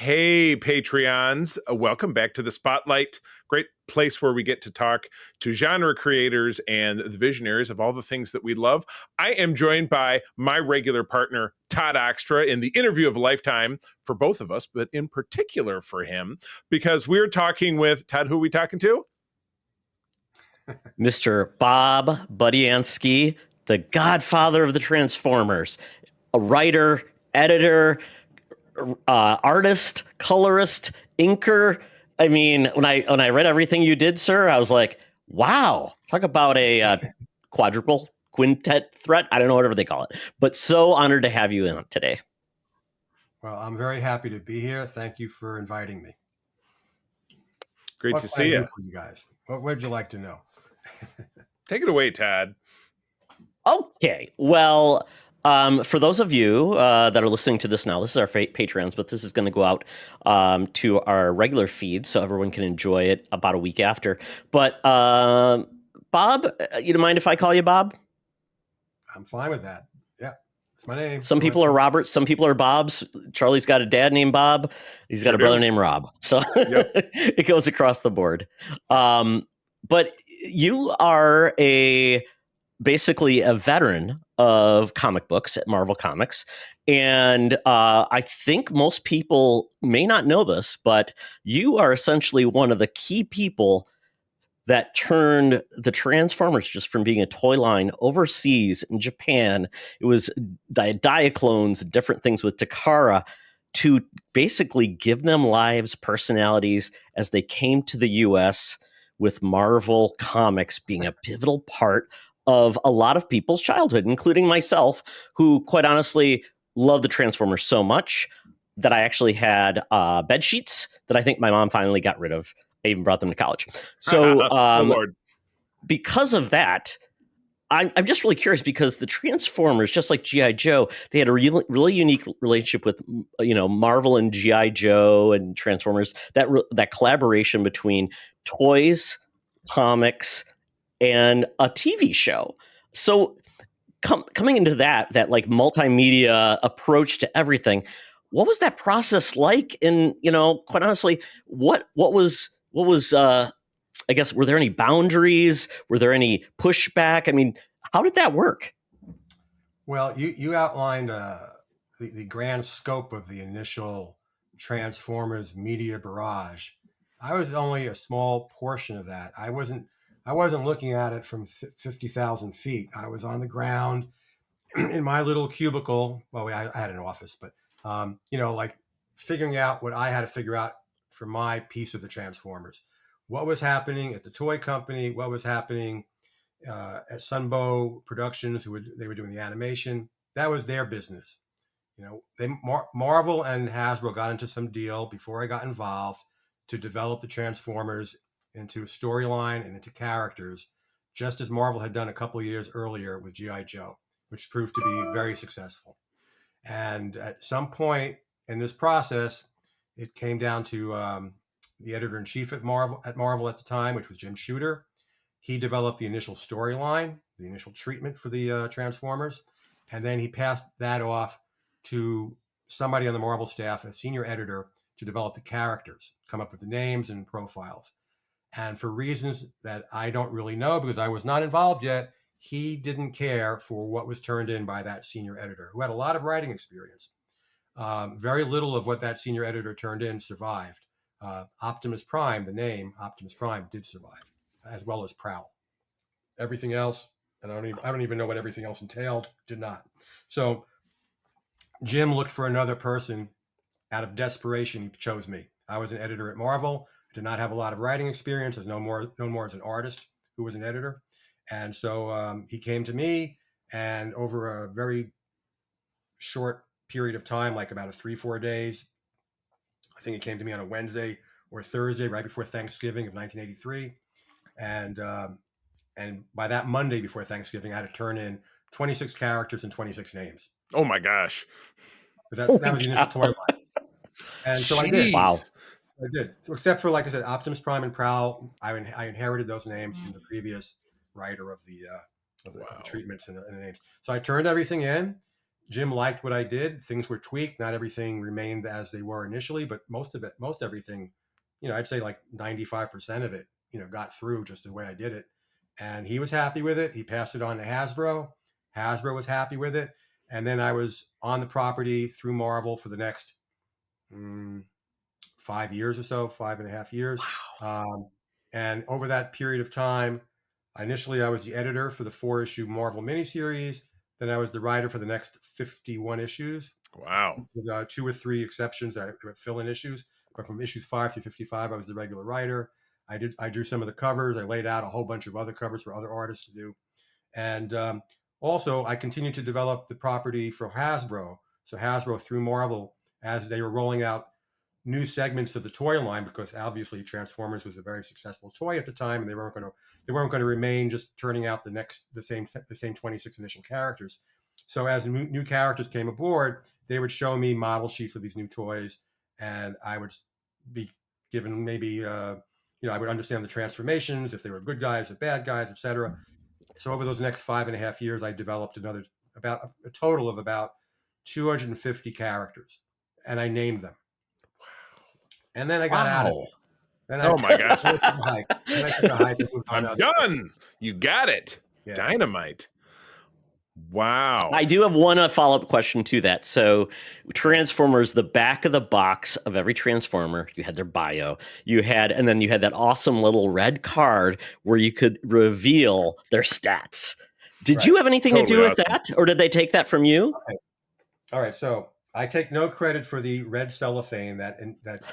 Hey, Patreons. Welcome back to the Spotlight. Great place where we get to talk to genre creators and the visionaries of all the things that we love. I am joined by my regular partner, Todd Oxtra, in the interview of a lifetime for both of us, but in particular for him, because we're talking with, Todd, who are we talking to? Mr. Bob Budiansky, the godfather of the Transformers, a writer, editor, artist, colorist, inker. I mean, when I read everything you did, sir, I was like, wow, talk about a quadruple quintet threat. I don't know, whatever they call it, but so honored to have you in today. Well, I'm very happy to be here. Thank you for inviting me. Great to see you. For you guys. What would you like to know? Take it away, Todd. Okay. Well, for those of you that are listening to this now, this is our Patreons, but this is going to go out to our regular feed so everyone can enjoy it about a week after. But Bob, you don't mind if I call you Bob? I'm fine with that. Yeah, it's my name. Some people are Roberts, some people are Bobs. Charlie's got a dad named Bob. He's got a brother named Rob. So yep. It goes across the board. But you are basically a veteran of comic books at Marvel Comics. And I think most people may not know this, but you are essentially one of the key people that turned the Transformers just from being a toy line overseas in Japan. It was Diaclones, different things with Takara, to basically give them lives, personalities as they came to the US, with Marvel Comics being a pivotal part of a lot of people's childhood, including myself, who quite honestly loved the Transformers so much that I actually had bed sheets that I think my mom finally got rid of. I even brought them to college. So because of that, I'm just really curious, because the Transformers, just like G.I. Joe, they had a really unique relationship with, Marvel and G.I. Joe and Transformers, that collaboration between toys, comics, and a TV show. So coming into that like multimedia approach to everything, what was that process like? And, quite honestly, what was I guess, were there any boundaries? Were there any pushback? I mean, how did that work? Well, you outlined the grand scope of the initial Transformers media barrage. I was only a small portion of that. I wasn't looking at it from 50,000 feet. I was on the ground in my little cubicle. Well, I had an office, but like figuring out what I had to figure out for my piece of the Transformers. What was happening at the toy company? What was happening at Sunbow Productions, they were doing the animation? That was their business. Marvel and Hasbro got into some deal before I got involved to develop the Transformers into a storyline and into characters, just as Marvel had done a couple of years earlier with G.I. Joe, which proved to be very successful. And at some point in this process, it came down to the editor-in-chief at Marvel at the time, which was Jim Shooter. He developed the initial storyline, the initial treatment for the Transformers, and then he passed that off to somebody on the Marvel staff, a senior editor, to develop the characters, come up with the names and profiles. And for reasons that I don't really know, because I was not involved yet, he didn't care for what was turned in by that senior editor, who had a lot of writing experience. Very little of what that senior editor turned in survived. Optimus Prime, the name Optimus Prime, did survive, as well as Prowl. Everything else, and I don't even know what everything else entailed, did not. So Jim looked for another person. Out of desperation, he chose me. I was an editor at Marvel. I did not have a lot of writing experience. I was known more as an artist who was an editor. And so he came to me, and over a very short period of time, like about 3-4 days, I think he came to me on a Wednesday or Thursday, right before Thanksgiving of 1983. And by that Monday before Thanksgiving, I had to turn in 26 characters and 26 names. Oh my gosh. But that was the initial toy line. And so I did. Wow. I did. So except for, like I said, Optimus Prime and Prowl, I inherited those names from the previous writer of the treatments and the names. So I turned everything in. Jim liked what I did. Things were tweaked. Not everything remained as they were initially, but most everything, I'd say like 95% of it, got through just the way I did it. And he was happy with it. He passed it on to Hasbro. Hasbro was happy with it. And then I was on the property through Marvel for the next 5 years or so, 5.5 years. Wow. And over that period of time, initially I was the editor for the 4-issue Marvel miniseries. Then I was the writer for the next 51 issues. Wow. With 2 or 3 exceptions that would fill in issues. But from issues 5 through 55, I was the regular writer. I drew some of the covers. I laid out a whole bunch of other covers for other artists to do. And also, I continued to develop the property for Hasbro. So Hasbro, through Marvel, as they were rolling out new segments of the toy line, because obviously Transformers was a very successful toy at the time, and they weren't going to remain just turning out the same 26 edition characters. So as new characters came aboard, they would show me model sheets of these new toys, and I would be given maybe I would understand the transformations, if they were good guys or bad guys, etc. So over those next 5.5 years, I developed about a total of about 250 characters, and I named them. And then I got out of it. Oh my gosh. Then I took a hike and moved on. I'm done. You got it. Yeah. Dynamite. Wow. I do have one follow-up question to that. So Transformers, the back of the box of every Transformer, you had their bio. And then you had that awesome little red card where you could reveal their stats. Did you have anything to do with that? Or did they take that from you? Okay. All right. So I take no credit for the red cellophane that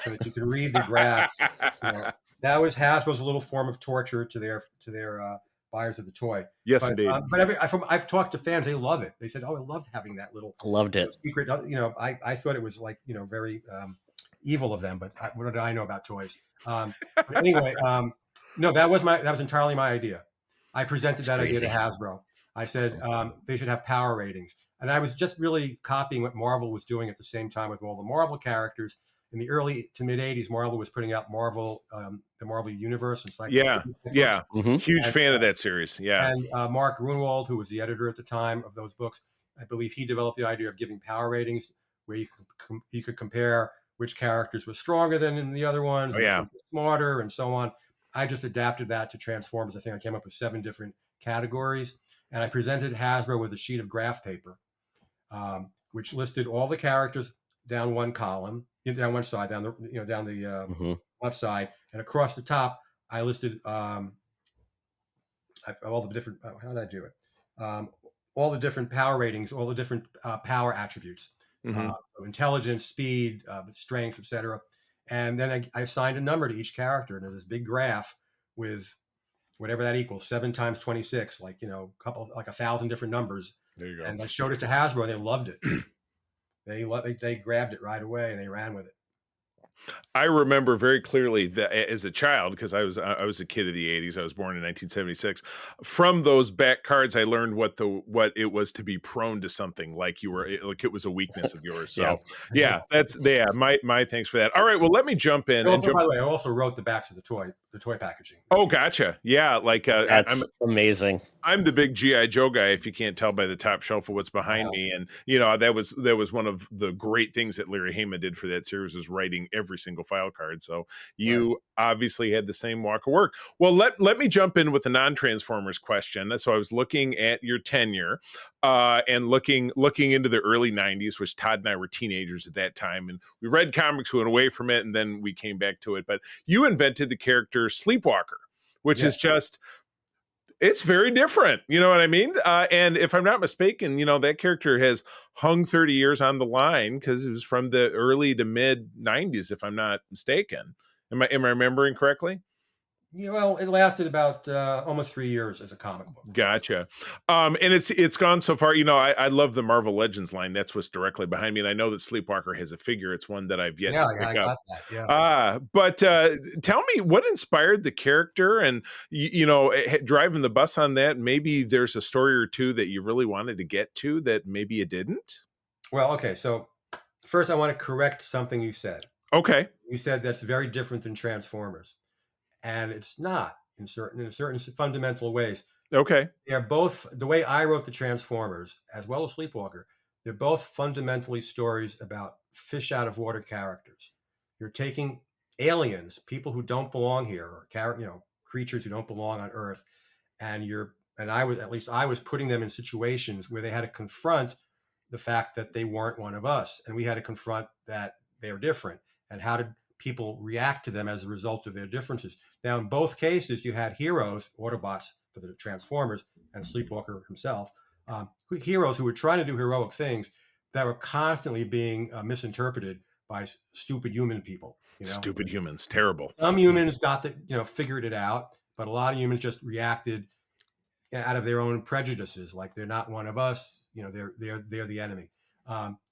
so that you can read the graph. That was Hasbro's little form of torture to their buyers of the toy. Yes, indeed. But I've talked to fans; they love it. They said, "Oh, I loved having that little." I loved it. Secret. I thought it was like very evil of them, but what did I know about toys? But anyway, no, that was entirely my idea. I presented that idea to Hasbro. I said they should have power ratings. And I was just really copying what Marvel was doing at the same time with all the Marvel characters. In the early to mid 80s, Marvel was putting out the Marvel Universe. And yeah. Mm-hmm. Huge fan of that series. Yeah. And Mark Grunwald, who was the editor at the time of those books, I believe he developed the idea of giving power ratings where you could compare which characters were stronger than the other ones, smarter, and so on. I just adapted that to Transformers. I think I came up with 7 different categories. And I presented Hasbro with a sheet of graph paper, which listed all the characters down one column, down one side, down the left side, and across the top, I listed all the different. How did I do it? All the different power ratings, all the different power attributes, so intelligence, speed, strength, etc. And then I assigned a number to each character, and there's this big graph with whatever that equals, 7 times 26, like 1,000 different numbers. There you go. And I showed it to Hasbro, and they loved it. They grabbed it right away and they ran with it. I remember very clearly that as a child, because I was a kid of the 80s. I was born in 1976. From those back cards, I learned what it was to be prone to something like it was a weakness of yours. So my thanks for that. All right, well, let me jump in. Also, by the way, I also wrote the backs of the toy packaging. Oh, gotcha. Yeah, that's amazing. I'm the big G.I. Joe guy, if you can't tell by the top shelf of what's behind me. And, that was one of the great things that Larry Hama did for that series, was writing every single file card. So you obviously had the same walk of work. Well, let me jump in with a non-Transformers question. So I was looking at your tenure and looking into the early 90s, which Todd and I were teenagers at that time. And we read comics, we went away from it, and then we came back to it. But you invented the character SleepWalker, which is just... It's very different. You know what I mean? And if I'm not mistaken, that character has hung 30 years on the line because it was from the early to mid 90s, if I'm not mistaken. Am I remembering correctly? Yeah, well, it lasted about almost 3 years as a comic book. Gotcha. And it's gone so far. I love the Marvel Legends line. That's what's directly behind me. And I know that SleepWalker has a figure. It's one that I've yet to pick up. Got that. Yeah. But tell me what inspired the character, and driving the bus on that. Maybe there's a story or two that you really wanted to get to that maybe you didn't. Well, okay. So first, I want to correct something you said. Okay. You said that's very different than Transformers. And it's not in certain fundamental ways. Okay. They're both, the way I wrote the Transformers, as well as SleepWalker, They're both fundamentally stories about fish out of water characters. You're taking aliens, people who don't belong here, or creatures who don't belong on Earth, and I was putting them in situations where they had to confront the fact that they weren't one of us, and we had to confront that they're different, and how did people react to them as a result of their differences. Now, in both cases, you had heroes, Autobots for the Transformers, and Sleepwalker himself, heroes who were trying to do heroic things that were constantly being misinterpreted by stupid human people. Stupid humans, terrible. Some humans figured it out, but a lot of humans just reacted out of their own prejudices, like they're not one of us. They're the enemy.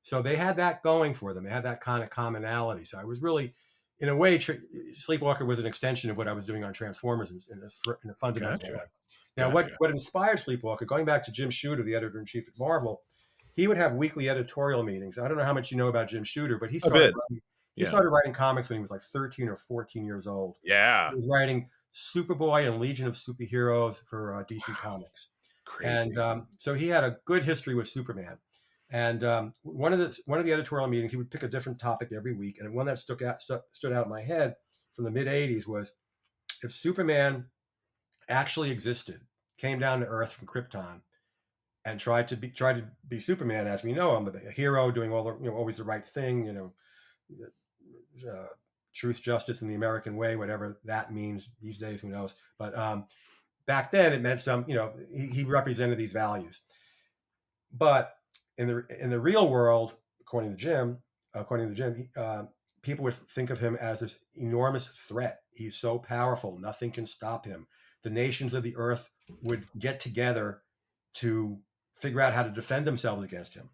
So they had that going for them. They had that kind of commonality. So I was really, in a way, Sleepwalker was an extension of what I was doing on Transformers in a fundamental way. Now, what inspired Sleepwalker, going back to Jim Shooter, the editor-in-chief at Marvel, he would have weekly editorial meetings. I don't know how much you know about Jim Shooter, but he started writing comics when he was like 13 or 14 years old. Yeah. He was writing Superboy and Legion of Superheroes for DC Comics. Crazy. And so he had a good history with Superman. And one of the editorial meetings, he would pick a different topic every week. And one that stood out in my head from the mid-'80s was, if Superman actually existed, came down to Earth from Krypton, and tried to be Superman as we know him, a hero doing all the always the right thing, truth, justice, and the American way, whatever that means these days, who knows? But back then it meant he represented these values. But in the real world, according to Jim, people would think of him as this enormous threat. He's so powerful, nothing can stop him. The nations of the earth would get together to figure out how to defend themselves against him.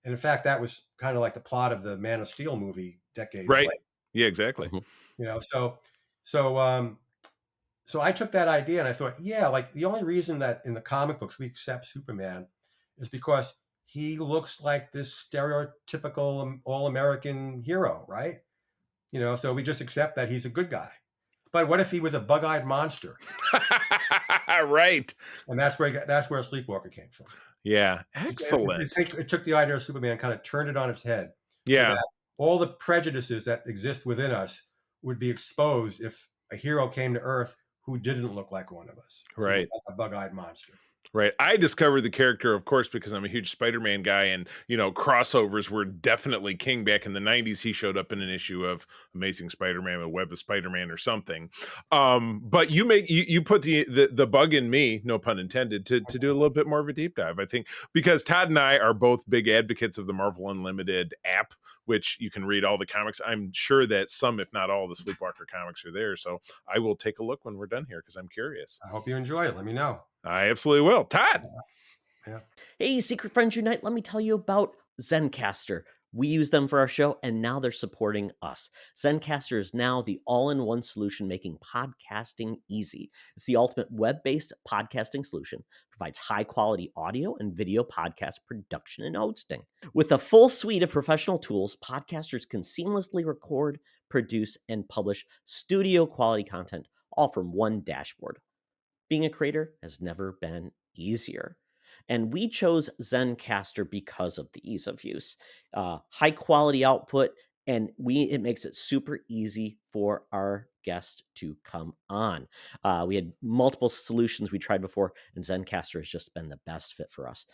And in fact, that was kind of like the plot of the Man of Steel movie decades right later. Yeah, exactly. So I took that idea and I thought, like the only reason that in the comic books we accept Superman is because he looks like this stereotypical all-American hero, right? So we just accept that he's a good guy. But what if he was a bug-eyed monster? Right. And that's where Sleepwalker came from. Yeah, excellent. It took the idea of Superman, kind of turned it on its head. Yeah. So all the prejudices that exist within us would be exposed if a hero came to Earth who didn't look like one of us. Right. Like a bug-eyed monster. Right. I discovered the character, of course, because I'm a huge Spider-Man guy, and crossovers were definitely king back in the 90s. He showed up in an issue of Amazing Spider-Man, a Web of Spider-Man or something. But you put the bug in me, no pun intended, to do a little bit more of a deep dive, I think, because Todd and I are both big advocates of the Marvel Unlimited app, which you can read all the comics. I'm sure that some, if not all, the Sleepwalker comics are there. So I will take a look when we're done here because I'm curious. I hope you enjoy it. Let me know. I absolutely will. Todd. Yeah. Hey, Secret Friends Unite, let me tell you about Zencastr. We use them for our show, and now they're supporting us. Zencastr is now the all-in-one solution making podcasting easy. It's the ultimate web-based podcasting solution. Provides high-quality audio and video podcast production and hosting. With a full suite of professional tools, podcasters can seamlessly record, produce, and publish studio-quality content, all from one dashboard. Being a creator has never been easier. And we chose Zencastr because of the ease of use. High quality output, and it makes it super easy for our guests to come on. We had multiple solutions we tried before, and Zencastr has just been the best fit for us.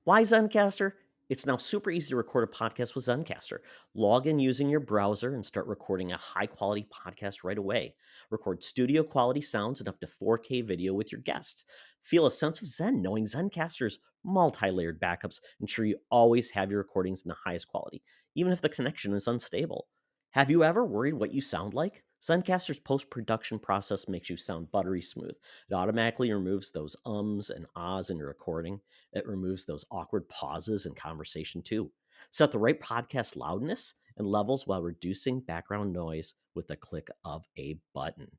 Why Zencastr? It's now super easy to record a podcast with Zencastr. Log in using your browser and start recording a high-quality podcast right away. Record studio-quality sounds and up to 4K video with your guests. Feel a sense of zen knowing Zencastr's multi-layered backups ensure you always have your recordings in the highest quality, even if the connection is unstable. Have you ever worried what you sound like? Zencastr's post-production process makes you sound buttery smooth. It automatically removes those ums and ahs in your recording. It removes those awkward pauses in conversation too. Set the right podcast loudness and levels while reducing background noise with a click of a button.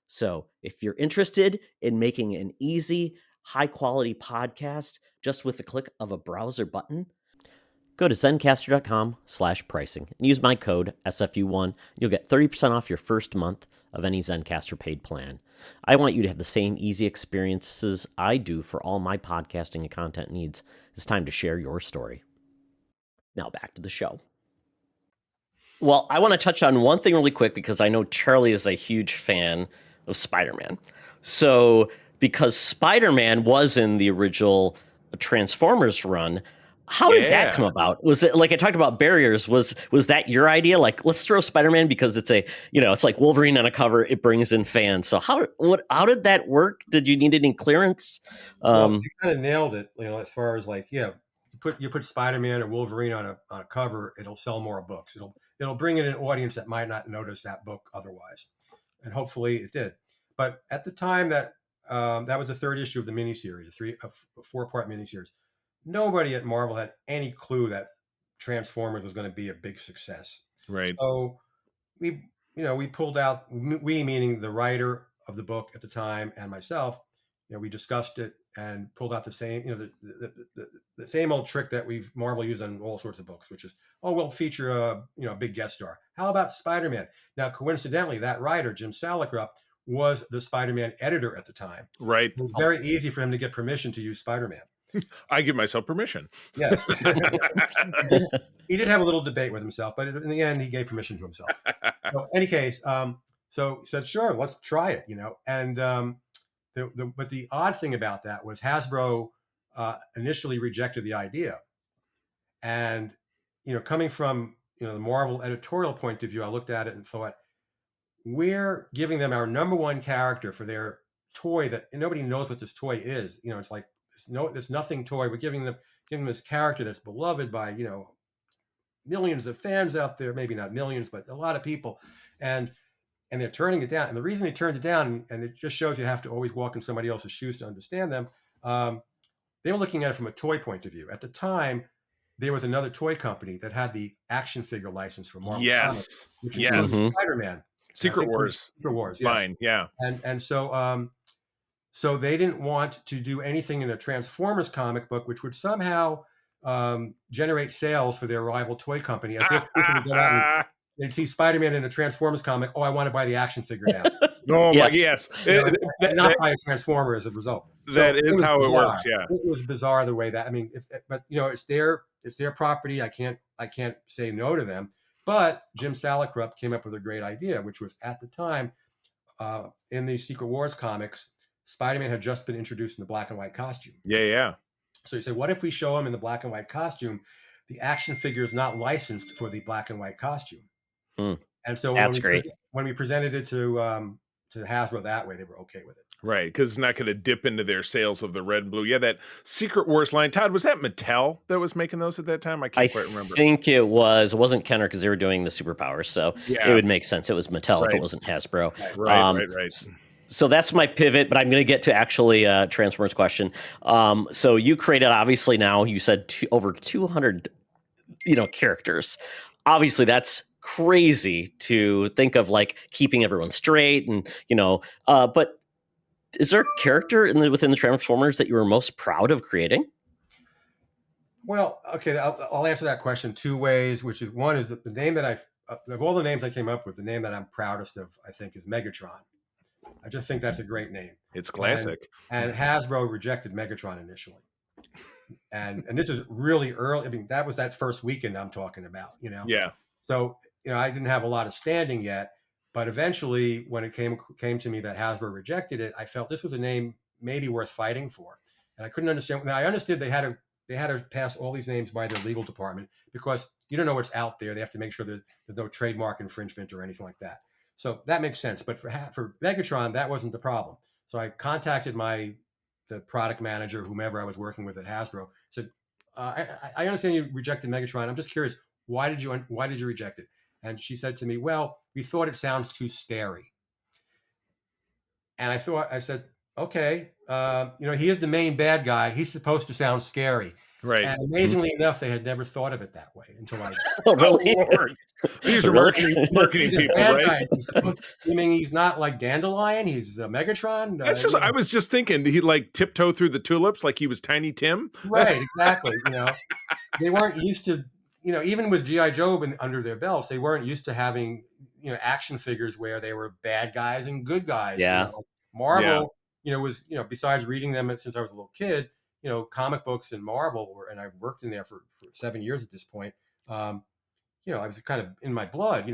So if you're interested in making an easy, high-quality podcast just with the click of a browser button, go to zencastr.com/pricing and use my code SFU1. You'll get 30% off your first month of any Zencastr paid plan. I want you to have the same easy experiences I do for all my podcasting and content needs. It's time to share your story. Now back to the show. Well, I want to touch on one thing really quick because I know Charlie is a huge fan of Spider-Man. So, because Spider-Man was in the original Transformers run, how did that come about? Was it like I talked about barriers? Was that your idea? Like, let's throw Spider-Man because it's it's like Wolverine on a cover. It brings in fans. So how did that work? Did you need any clearance? Well, you kind of nailed it. As far as you put Spider-Man or Wolverine on a cover, it'll sell more books. It'll bring in an audience that might not notice that book otherwise, and hopefully it did. But at the time that was the third issue of the miniseries, a 4-part miniseries. Nobody at Marvel had any clue that Transformers was going to be a big success. Right. So we pulled out, we meaning the writer of the book at the time and myself, we discussed it and pulled out the same, the same old trick that Marvel used on all sorts of books, which is, we'll feature a big guest star. How about Spider-Man? Now, coincidentally, that writer, Jim Salicrup, was the Spider-Man editor at the time. Right. It was very easy for him to get permission to use Spider-Man. I give myself permission. Yes. He did have a little debate with himself, but in the end, he gave permission to himself. So, in any case, so said, sure, let's try it, And but the odd thing about that was Hasbro initially rejected the idea. And, coming from, the Marvel editorial point of view, I looked at it and thought, we're giving them our number one character for their toy that nobody knows what this toy is. It's like, there's nothing toy. We're giving them this character that's beloved by, millions of fans out there, maybe not millions, but a lot of people. And they're turning it down. And the reason they turned it down, and it just shows you have to always walk in somebody else's shoes to understand them. They were looking at it from a toy point of view. At the time, there was another toy company that had the action figure license for Marvel Comics, which includes Spider-Man. Secret Wars. Secret Wars, yes. Line, yeah. And so so they didn't want to do anything in a Transformers comic book, which would somehow generate sales for their rival toy company, as if people would go out and they'd see Spider-Man in a Transformers comic. Oh, I want to buy the action figure now. My yes. Not buy a Transformer as a result. That is how it works. Yeah. It was bizarre the way that, but it's their property. I can't say no to them. But Jim Salicrup came up with a great idea, which was at the time in the Secret Wars comics, Spider-Man had just been introduced in the black and white costume. Yeah. So he said, what if we show him in the black and white costume? The action figure is not licensed for the black and white costume. And so when we presented it to Hasbro that way, they were okay with it. Right, because it's not going to dip into their sales of the red and blue. Yeah, that Secret Wars line. Todd, was that Mattel that was making those at that time? I can't quite remember. I think it wasn't Kenner because they were doing the superpowers. So it would make sense. It was Mattel if it wasn't Hasbro. Right. So that's my pivot, but I'm going to get to actually Transformers question. So you created, obviously now, you said over 200, characters. Obviously, that's crazy to think of, like keeping everyone straight and, but is there a character within the Transformers that you were most proud of creating? Well, okay, I'll answer that question two ways, which is one is the name that of all the names I came up with, the name that I'm proudest of, I think, is Megatron. I just think that's a great name. It's classic. And Hasbro rejected Megatron initially. And this is really early. That was that first weekend I'm talking about, Yeah. So, I didn't have a lot of standing yet, but eventually when it came to me that Hasbro rejected it, I felt this was a name maybe worth fighting for. And I couldn't understand. Now I understood they had to pass all these names by their legal department because you don't know what's out there. They have to make sure there's no trademark infringement or anything like that. So that makes sense. But for Megatron, that wasn't the problem. So I contacted the product manager, whomever I was working with at Hasbro, said, I understand you rejected Megatron. I'm just curious, why did you reject it? And she said to me, well, we thought it sounds too scary. And I said, okay, he is the main bad guy. He's supposed to sound scary. Right. And amazingly enough, they had never thought of it that way until I. Oh, really? Lord. These are marketing people, right? He's not like Dandelion. He's Megatron. I was just thinking, he like tiptoe through the tulips like he was Tiny Tim. Right, exactly. They weren't used to, even with G.I. Joe under their belts, they weren't used to having, action figures where they were bad guys and good guys. Yeah. Marvel, was, besides reading them since I was a little kid, comic books and Marvel and I worked in there for 7 years at this point, I was kind of in my blood.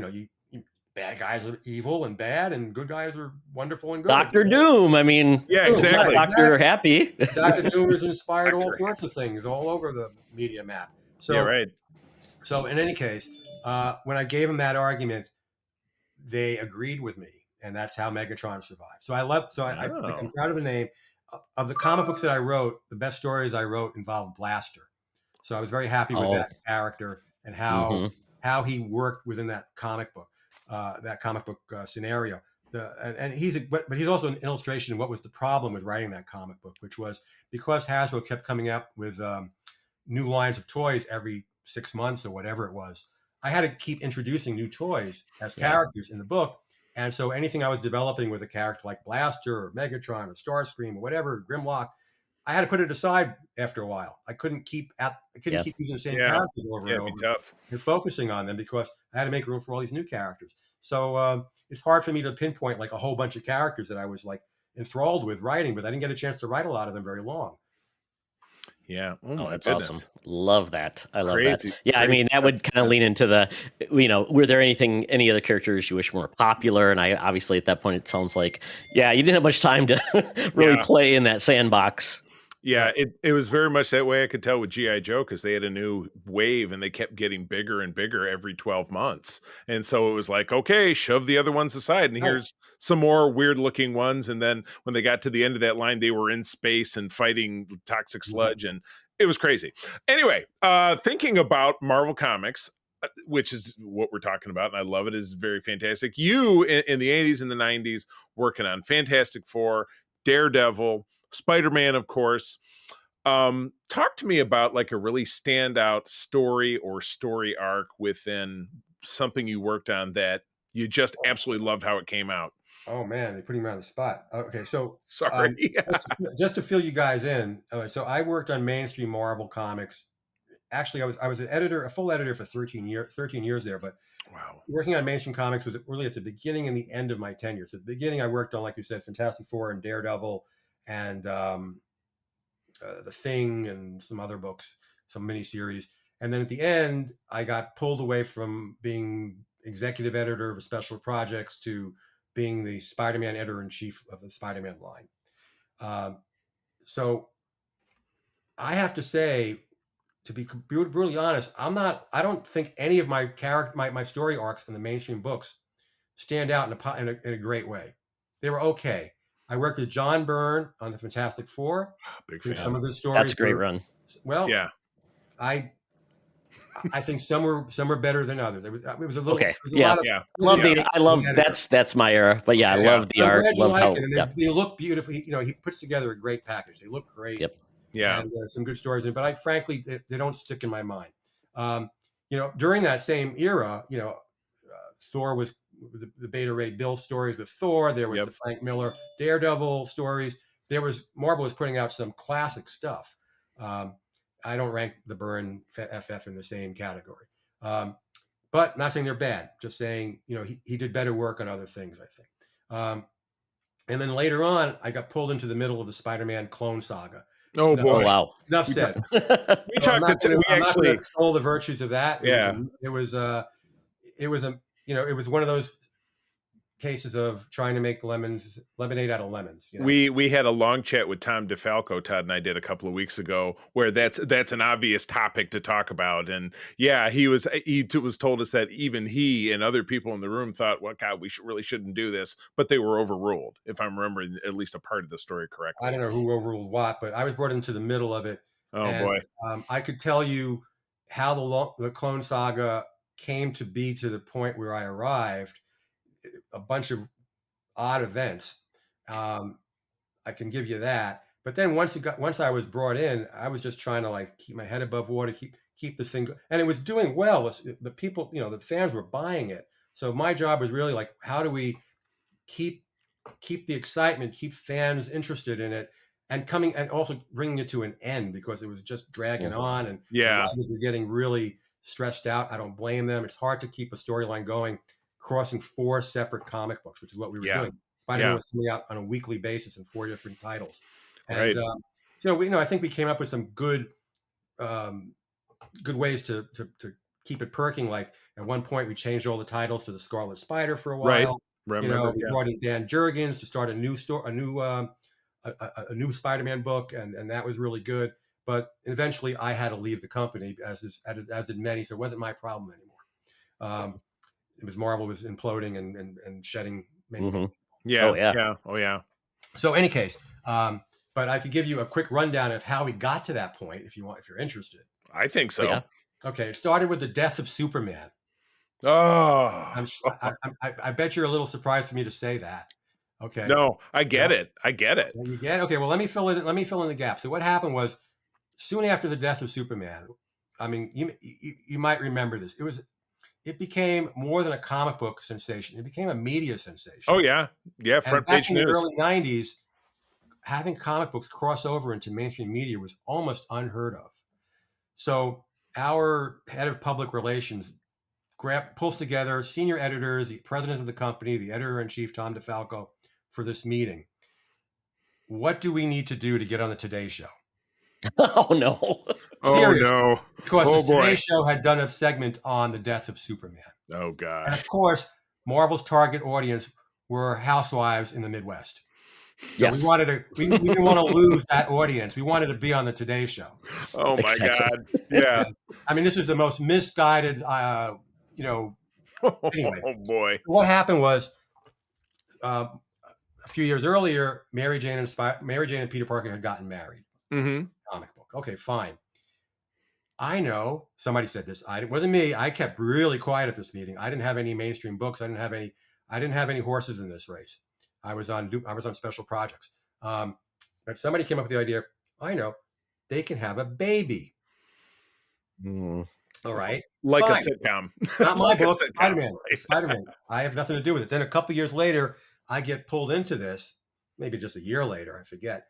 Bad guys are evil and bad, and good guys are wonderful and good. Doctor Doom. I mean, Yeah, Doom, exactly. Doctor Happy. Doctor Doom has inspired all Dr. sorts of things all over the media map. Yeah, right. So in any case, when I gave them that argument, they agreed with me, and that's how Megatron survived. So I love. So I'm proud of the name. Of the comic books that I wrote, the best stories I wrote involved Blaster. So I was very happy with that character and how he worked within that comic book, scenario. And but he's also an illustration of what was the problem with writing that comic book, which was because Hasbro kept coming up with new lines of toys every 6 months or whatever it was. I had to keep introducing new toys as characters in the book. And so anything I was developing with a character like Blaster or Megatron or Starscream or whatever, Grimlock, I had to put it aside after a while. I couldn't keep using the same characters over and over and focusing on them because I had to make room for all these new characters. So it's hard for me to pinpoint like a whole bunch of characters that I was like enthralled with writing, but I didn't get a chance to write a lot of them very long. Yeah. Oh, that's awesome. Love that. I love that. Yeah, Crazy. I mean, that would kind of lean into the, were there any other characters you wish were more popular? And I obviously at that point, it sounds like, you didn't have much time to really play in that sandbox. Yeah, it was very much that way. I could tell with G.I. Joe because they had a new wave and they kept getting bigger and bigger every 12 months. And so it was like, okay, shove the other ones aside. And here's some more weird looking ones. And then when they got to the end of that line, they were in space and fighting toxic sludge. And it was crazy. Anyway, thinking about Marvel Comics, which is what we're talking about, and I love it, is very fantastic. You in the 80s and the 90s working on Fantastic Four, Daredevil, Spider-Man, of course. Talk to me about like a really standout story or story arc within something you worked on that you just absolutely loved how it came out. Oh man, they're putting me on the spot. Okay, so sorry. Just to fill you guys in. So I worked on mainstream Marvel comics. Actually, I was a full editor for 13 years there. But wow, working on mainstream comics was really at the beginning and the end of my tenure. So at the beginning, I worked on, like you said, Fantastic Four and Daredevil and The Thing and some other books, some miniseries. And then at the end, I got pulled away from being executive editor of special projects to being the Spider-Man editor-in-chief of the Spider-Man line. So I have to say, to be brutally honest, I don't think any of my my story arcs in the mainstream books stand out in a great way. They were okay. I worked with John Byrne on the Fantastic Four. Big fan. Some of the stories. That's a great run. Well, yeah. I think some were better than others. It was a little okay. I love that's my era. But I love the art. Love how they look beautiful. He puts together a great package. They look great. Yep. Yeah. And some good stories in it. But frankly, they don't stick in my mind. During that same era, Thor was the Beta Ray Bill stories with Thor. There was the Frank Miller Daredevil stories. Marvel was putting out some classic stuff. I don't rank the Byrne FF in the same category. But not saying they're bad, just saying, he did better work on other things, I think. And then later on, I got pulled into the middle of the Spider-Man clone saga. Oh boy! Wow! Enough said. We talked to. We actually extol the virtues of that. It was one of those cases of trying to make lemonade out of lemons. We had a long chat with Tom DeFalco, Todd and I did a couple of weeks ago, where that's an obvious topic to talk about. And he was told us that even he and other people in the room thought, well, God, we really shouldn't do this, but they were overruled, if I'm remembering at least a part of the story correctly. I don't know who overruled what, but I was brought into the middle of it. Oh boy! I could tell you how the Clone Saga came to be to the point where I arrived. A bunch of odd events. I can give you that. But then once I was brought in, I was just trying to keep my head above water, keep this thing, and it was doing well. The people, the fans were buying it. So my job was really how do we keep the excitement, keep fans interested in it, and also bringing it to an end, because it was just dragging on, and the writers were getting really stressed out. I don't blame them. It's hard to keep a storyline going, crossing 4 separate comic books, which is what we were doing. Spider-Man was coming out on a weekly basis in 4 different titles. And I think we came up with some good ways to keep it perking. Like at one point, we changed all the titles to the Scarlet Spider for a Right. while. Remember? We Yeah. brought in Dan Jurgens to start a new new Spider-Man book, and that was really good. But eventually, I had to leave the company, as did many. So it wasn't my problem anymore. It was Marvel was imploding and shedding many. Mm-hmm. Yeah. Oh, yeah. Yeah. Oh, yeah. So, any case, but I could give you a quick rundown of how we got to that point if you're interested. I think so. Oh, yeah. Okay, it started with the death of Superman. Oh, I bet you're a little surprised for me to say that. Okay. No, I get it. I get it. You get it? Okay. Well, let me fill in the gap. So what happened was soon after the death of Superman. I mean, you might remember this. It became more than a comic book sensation. It became a media sensation. Oh yeah, yeah. Front page in news. The early '90s, having comic books cross over into mainstream media was almost unheard of. So our head of public relations pulls together senior editors, the president of the company, the editor-in-chief, Tom DeFalco, for this meeting. What do we need to do to get on the Today Show? Oh, no. Seriously. Oh, no. Because the Today Show had done a segment on the death of Superman. Oh, gosh. And of course, Marvel's target audience were housewives in the Midwest. So yes. we didn't want to lose that audience. We wanted to be on the Today Show. Oh, my God. Yeah. I mean, this is the most misguided, anyway. Oh, boy. What happened was a few years earlier, Mary Jane and Peter Parker had gotten married. Mm-hmm. Comic book. Okay, fine. I know somebody said this. It wasn't me. I kept really quiet at this meeting. I didn't have any mainstream books. I didn't have any horses in this race. I was on special projects. But somebody came up with the idea. I know they can have a baby. Mm. All right, like fine. a sitcom. Not my book. Spider-Man. I have nothing to do with it. Then a couple years later, I get pulled into this. Maybe just a year later, I forget.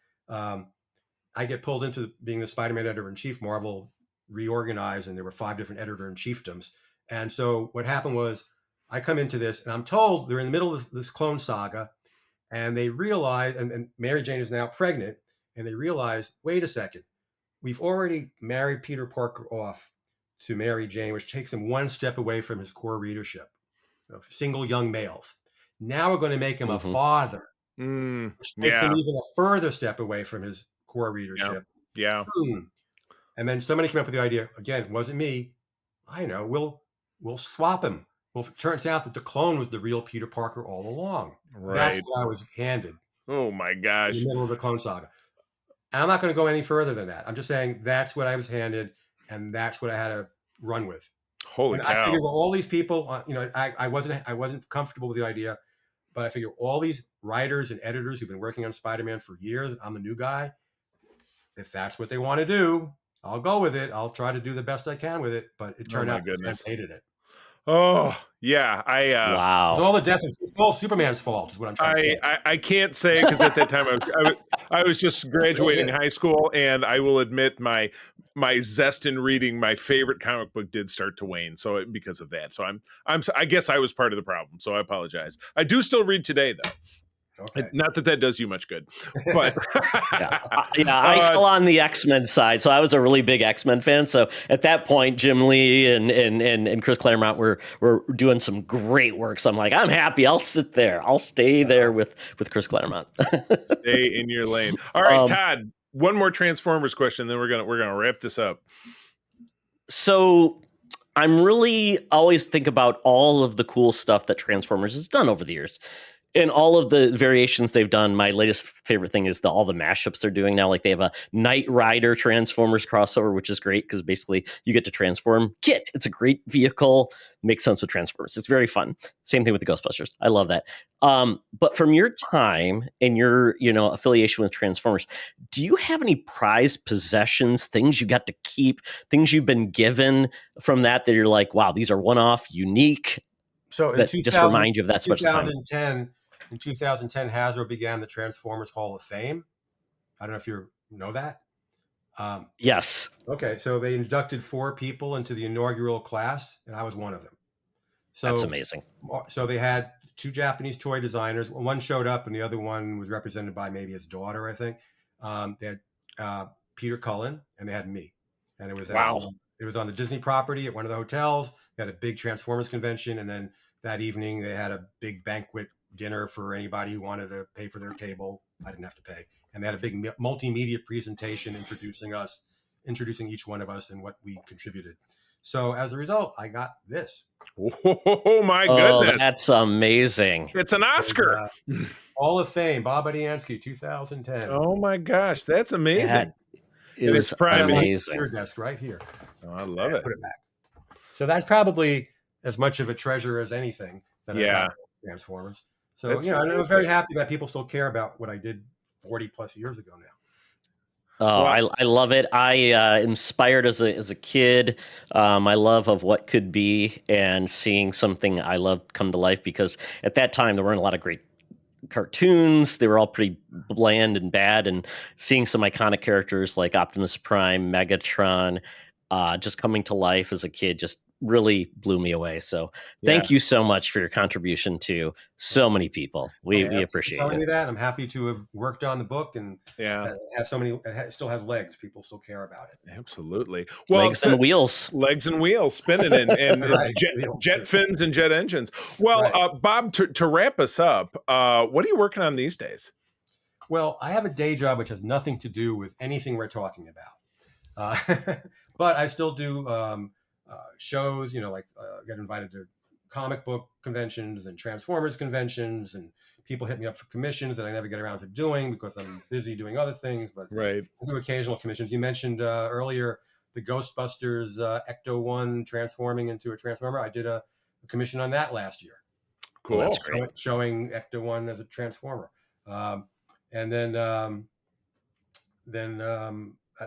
I get pulled into being the Spider-Man editor-in-chief. Marvel reorganized, and there were 5 different editor-in-chiefdoms. And so what happened was, I come into this, and I'm told they're in the middle of this clone saga, and they realize, and Mary Jane is now pregnant, and they realize, wait a second, we've already married Peter Parker off to Mary Jane, which takes him one step away from his core readership of single young males. Now we're going to make him a father, which takes him even a further step away from his core readership. Yeah. And then somebody came up with the idea, again, it wasn't me. I know, we'll swap him. Well, it turns out that the clone was the real Peter Parker all along. Right. That's what I was handed. Oh my gosh. In the middle of the clone saga. And I'm not going to go any further than that. I'm just saying that's what I was handed, and that's what I had to run with. Holy cow. I figured, well, all these people, I wasn't comfortable with the idea, but I figured all these writers and editors who've been working on Spider-Man for years, I'm the new guy. If that's what they want to do, I'll go with it. I'll try to do the best I can with it, but it turned out the fans hated it. Oh yeah, wow. All the death is all Superman's fault, is what I'm trying to say. I can't say, because at that time I was just graduating high school, and I will admit my zest in reading my favorite comic book did start to wane. So because of that, so I guess I was part of the problem. So I apologize. I do still read today, though. Okay. Not that does you much good, but I fell on the X-Men side, so I was a really big X-Men fan. So at that point, Jim Lee and Chris Claremont were doing some great work. So I'm like, I'm happy. I'll sit there. I'll stay there with Chris Claremont. Stay in your lane. All right, Todd. One more Transformers question, then we're gonna wrap this up. So I'm really always think about all of the cool stuff that Transformers has done over the years. And all of the variations they've done, my latest favorite thing is all the mashups they're doing now. Like they have a Knight Rider Transformers crossover, which is great because basically you get to transform KITT. It's a great vehicle. Makes sense with Transformers. It's very fun. Same thing with the Ghostbusters. I love that. But from your time and your affiliation with Transformers, do you have any prized possessions, things you got to keep, things you've been given from that you're like, wow, these are one-off, unique? So in that just remind you of that special time. In 2010, Hasbro began the Transformers Hall of Fame. I don't know if you know that. Yes. Okay, so they inducted 4 people into the inaugural class, and I was one of them. So that's amazing. So they had 2 Japanese toy designers. One showed up, and the other one was represented by maybe his daughter, I think. They had Peter Cullen, and they had me. And it was It was on the Disney property at one of the hotels. They had a big Transformers convention, and then that evening they had a big banquet dinner for anybody who wanted to pay for their table. I didn't have to pay, and they had a big multimedia presentation introducing each one of us and what we contributed. So as a result, I got this. Oh my goodness, that's amazing! It's an Oscar. Hall of Fame, BOB Budiansky, 2010. Oh my gosh, that's amazing. It was amazing. Your desk right here. Oh, I love it. Put it back. So that's probably as much of a treasure as anything that I got with Transformers. So I'm very happy that people still care about what I did 40 plus years ago now. Oh, wow. I love it. I inspired as a kid, my love of what could be and seeing something I loved come to life, because at that time there weren't a lot of great cartoons. They were all pretty bland and bad, and seeing some iconic characters like Optimus Prime, Megatron, just coming to life as a kid just really blew me away. So thank you so much for your contribution to so many people. We appreciate telling it. me that. I'm happy to have worked on the book and have so many. It still has legs. People still care about it. Absolutely. Well, legs and wheels spinning and jet fins and jet engines. Well, Bob, to wrap us up, what are you working on these days? Well, I have a day job which has nothing to do with anything we're talking about, but I still do shows. Get invited to comic book conventions and Transformers conventions, and people hit me up for commissions that I never get around to doing because I'm busy doing other things. But I do occasional commissions. You mentioned earlier the Ghostbusters Ecto-1 transforming into a Transformer. I did a commission on that last year. Cool. That's great. Showing Ecto-1 as a Transformer. And then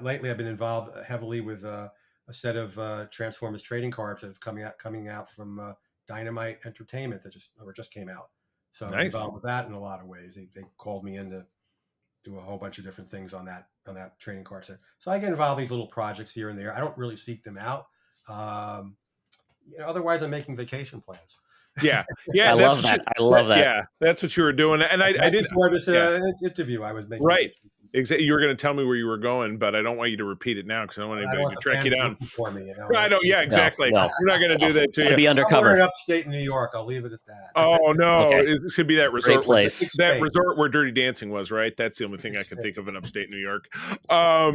lately I've been involved heavily with a set of Transformers trading cards that have coming out from Dynamite Entertainment that just came out. So I'm involved with that in a lot of ways. They called me in to do a whole bunch of different things on that trading card set. So I get involved in these little projects here and there. I don't really seek them out. Otherwise I'm making vacation plans. Yeah. I love that. I love that. Yeah, that's what you were doing. And I did before this interview. I was making exactly. You were going to tell me where you were going, but I don't want you to repeat it now because I don't want anybody to track you down. For me, I don't. Yeah, exactly. No. We're not going to do that to you. Be undercover. We're in upstate New York. I'll leave it at that. Oh no! Okay. It should be that resort place. That resort where Dirty Dancing was, right? That's the only thing I can think of in upstate New York.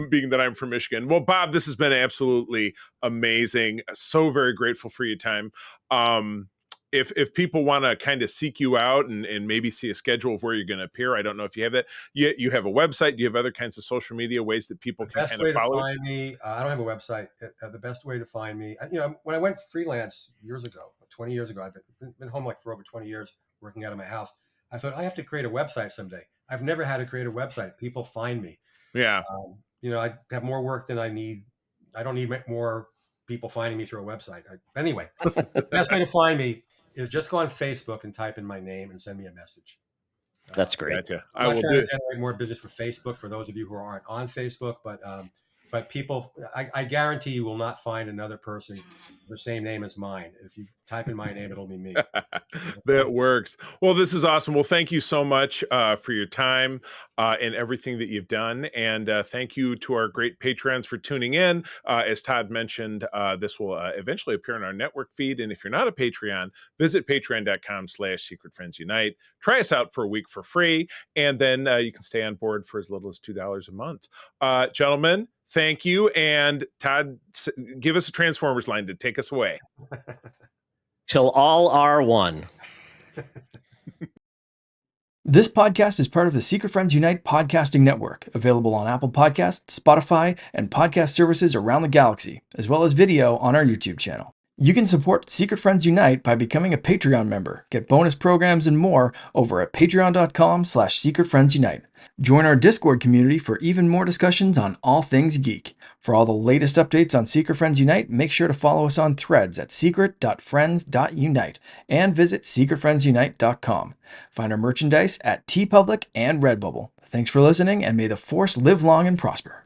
Being that I'm from Michigan. Well, Bob, this has been absolutely amazing. So very grateful for your time. If people want to kind of seek you out and maybe see a schedule of where you're going to appear, I don't know if you have that. You have a website. Do you have other kinds of social media ways that people can kind of follow? Find me. I don't have a website. The best way to find me, when I went freelance years ago, 20 years ago, I've been home for over 20 years working out of my house. I thought I have to create a website someday. I've never had to create a website. People find me. Yeah. I have more work than I need. I don't need more people finding me through a website. Anyway, the best way to find me is just go on Facebook and type in my name and send me a message. That's great. Gotcha. I will try to generate more business for Facebook for those of you who aren't on Facebook, but people, I guarantee you will not find another person the same name as mine. If you type in my name, it'll be me. That works. Well, this is awesome. Well, thank you so much for your time and everything that you've done. And thank you to our great Patreons for tuning in. As Todd mentioned, this will eventually appear in our network feed. And if you're not a Patreon, visit patreon.com/secretfriendsunite. Try us out for a week for free. And then you can stay on board for as little as $2 a month. Gentlemen, thank you. And Todd, give us a Transformers line to take us away. Till all are one. This podcast is part of the Secret Friends Unite podcasting network, available on Apple Podcasts, Spotify, and podcast services around the galaxy, as well as video on our YouTube channel. You can support Secret Friends Unite by becoming a Patreon member, get bonus programs and more over at patreon.com/secretfriendsunite. Join our Discord community for even more discussions on all things geek. For all the latest updates on Secret Friends Unite, make sure to follow us on Threads at secret.friends.unite and visit secretfriendsunite.com. Find our merchandise at TeePublic and Redbubble. Thanks for listening, and may the Force live long and prosper.